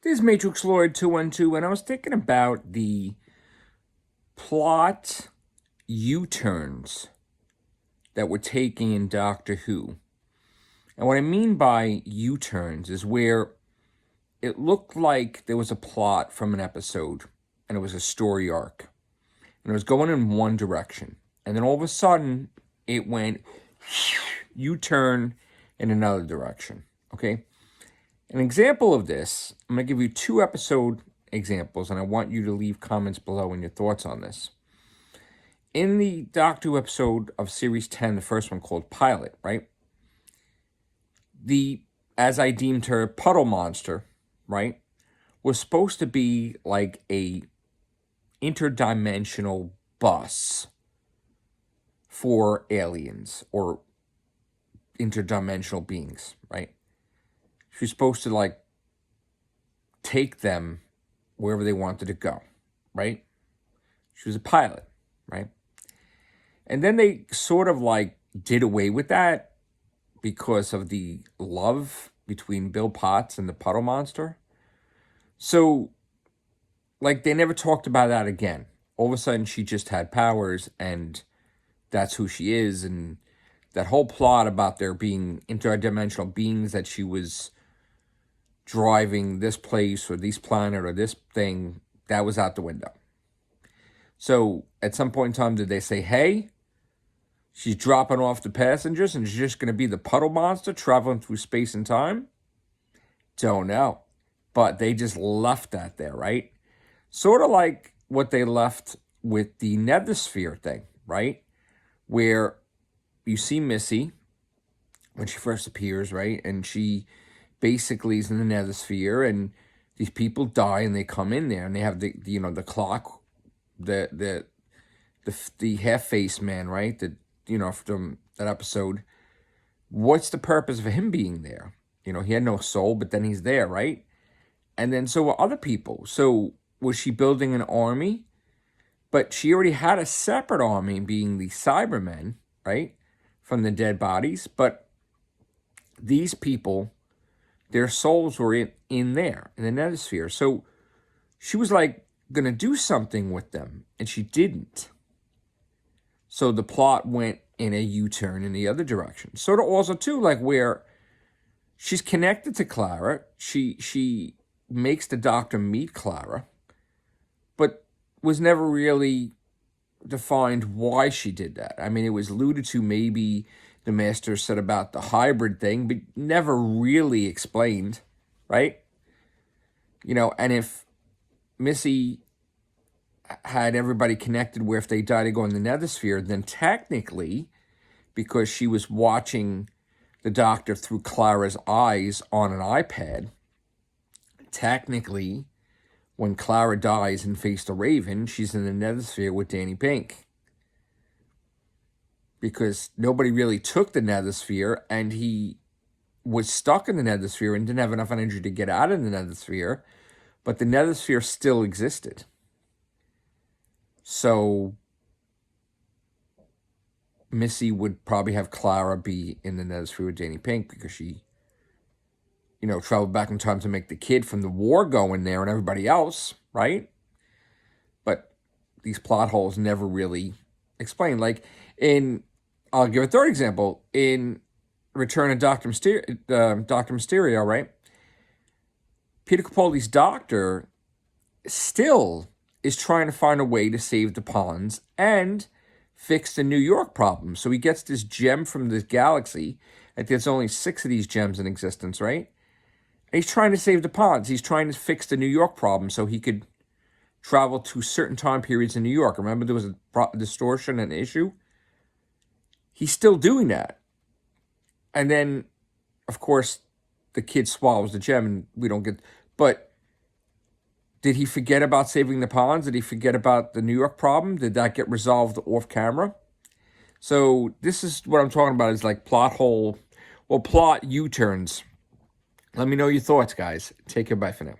This is Matrix Lord 212, and I was thinking about the plot U-turns that we're taking in Doctor Who. And what I mean by U-turns is where it looked like there was a plot from an episode, and it was a story arc, and it was going in one direction. And then all of a sudden, it went U-turn in another direction, okay? An example of this, I'm going to give you 2 episode examples, and I want you to leave comments below and your thoughts on this. In the Doctor Who episode of Series 10, the first one called Pilot, right? As I deemed her, puddle monster, right, was supposed to be like a interdimensional bus for aliens or interdimensional beings, right? She's supposed to, like, take them wherever they wanted to go, right? She was a pilot, right? And then they sort of, like, did away with that because of the love between Bill Potts and the puddle monster. So, like, they never talked about that again. All of a sudden, she just had powers, and that's who she is. And that whole plot about there being interdimensional beings that she was driving this place or this planet or this thing, that was out the window. So at some point in time, did they say, hey, she's dropping off the passengers and she's just going to be the puddle monster traveling through space and time? Don't know. But they just left that there, right? Sort of like what they left with the Nethersphere thing, right? Where you see Missy when she first appears, right? And she basically is in the Nethersphere, and these people die, and they come in there, and they have the clock, the half-faced man, right? From that episode. What's the purpose of him being there? He had no soul, but then he's there, right? And then so were other people. So was she building an army? But she already had a separate army, being the Cybermen, right? From the dead bodies. But these people, their souls were in there, in the Nethersphere. So she was like going to do something with them, and she didn't. So the plot went in a U-turn in the other direction. Sort of also, too, like where she's connected to Clara. She makes the Doctor meet Clara, but was never really defined why she did that. I mean, it was alluded to, maybe the Master said about the hybrid thing, but never really explained, right? And if Missy had everybody connected where if they die to go in the Nethersphere, then technically, because she was watching the Doctor through Clara's eyes on an iPad, technically, when Clara dies in Face the Raven, she's in the Nethersphere with Danny Pink. Because nobody really took the Nethersphere, and he was stuck in the Nethersphere and didn't have enough energy to get out of the Nethersphere, but the Nethersphere still existed. So Missy would probably have Clara be in the Nethersphere with Danny Pink because she, traveled back in time to make the kid from the war go in there and everybody else, right? But these plot holes never really explained. Like I'll give a third example. In Return of Dr. Mysterio, right? Peter Capaldi's Doctor still is trying to find a way to save the Ponds and fix the New York problem. So he gets this gem from this galaxy. And there's only 6 of these gems in existence, right? And he's trying to save the Ponds. He's trying to fix the New York problem so he could travel to certain time periods in New York. Remember, there was a distortion and issue? He's still doing that. And then, of course, the kid swallows the gem and we don't get... But did he forget about saving the Ponds? Did he forget about the New York problem? Did that get resolved off camera? So this is what I'm talking about, is like plot U-turns. Let me know your thoughts, guys. Take care. Bye for now.